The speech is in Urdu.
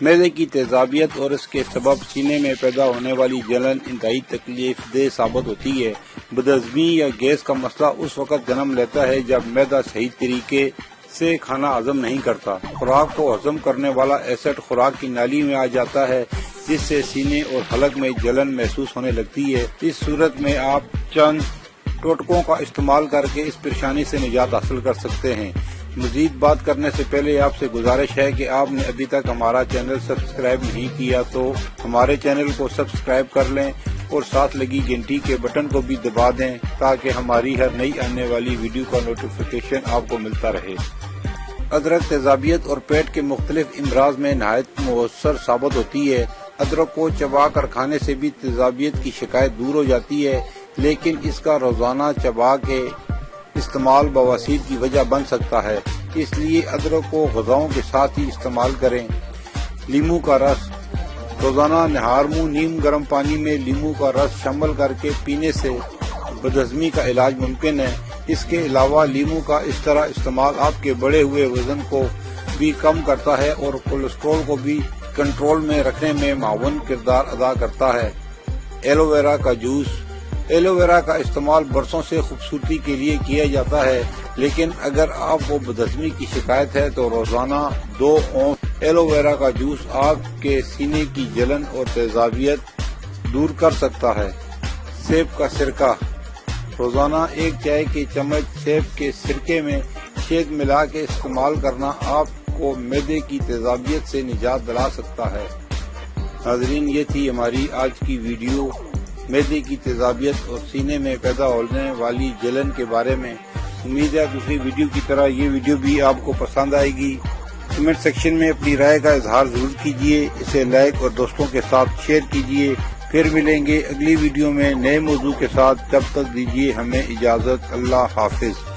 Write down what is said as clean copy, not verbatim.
معدے کی تیزابیت اور اس کے سبب سینے میں پیدا ہونے والی جلن انتہائی تکلیف دہ ثابت ہوتی ہے۔ بدہضمی یا گیس کا مسئلہ اس وقت جنم لیتا ہے جب معدہ صحیح طریقے سے کھانا ہضم نہیں کرتا۔ خوراک کو ہضم کرنے والا ایسڈ خوراک کی نالی میں آ جاتا ہے، جس سے سینے اور حلق میں جلن محسوس ہونے لگتی ہے۔ اس صورت میں آپ چند ٹوٹکوں کا استعمال کر کے اس پریشانی سے نجات حاصل کر سکتے ہیں۔ مزید بات کرنے سے پہلے آپ سے گزارش ہے کہ آپ نے ابھی تک ہمارا چینل سبسکرائب نہیں کیا تو ہمارے چینل کو سبسکرائب کر لیں اور ساتھ لگی گھنٹی کے بٹن کو بھی دبا دیں تاکہ ہماری ہر نئی آنے والی ویڈیو کا نوٹیفیکیشن آپ کو ملتا رہے۔ ادرک تیزابیت اور پیٹ کے مختلف امراض میں نہایت مؤثر ثابت ہوتی ہے۔ ادرک کو چبا کر کھانے سے بھی تیزابیت کی شکایت دور ہو جاتی ہے، لیکن اس کا روزانہ چبا کے استعمال بواسیر کی وجہ بن سکتا ہے، اس لیے ادرک کو غذاؤں کے ساتھ ہی استعمال کریں۔ لیموں کا رس روزانہ نہار منہ نیم گرم پانی میں لیموں کا رس شامل کر کے پینے سے بدہضمی کا علاج ممکن ہے۔ اس کے علاوہ لیموں کا اس طرح استعمال آپ کے بڑھے ہوئے وزن کو بھی کم کرتا ہے اور کولیسٹرول کو بھی کنٹرول میں رکھنے میں معاون کردار ادا کرتا ہے۔ ایلو ویرا کا جوس ایلو ویرا کا استعمال برسوں سے خوبصورتی کے لیے کیا جاتا ہے، لیکن اگر آپ کو بدہضمی کی شکایت ہے تو روزانہ 2 اونس ایلو ویرا کا جوس آپ کے سینے کی جلن اور تیزابیت دور کر سکتا ہے۔ سیب کا سرکہ روزانہ 1 چائے کے چمچ سیب کے سرکے میں شہد ملا کے استعمال کرنا آپ کو معدے کی تیزابیت سے نجات دلا سکتا ہے۔ ناظرین، یہ تھی ہماری آج کی ویڈیو معدے کی تیزابیت اور سینے میں پیدا ہونے والی جلن کے بارے میں۔ امید ہے دوسری ویڈیو کی طرح یہ ویڈیو بھی آپ کو پسند آئے گی۔ کمنٹ سیکشن میں اپنی رائے کا اظہار ضرور کیجیے، اسے لائک اور دوستوں کے ساتھ شیئر کیجیے۔ پھر ملیں گے اگلی ویڈیو میں نئے موضوع کے ساتھ، تب تک دیجیے ہمیں اجازت۔ اللہ حافظ۔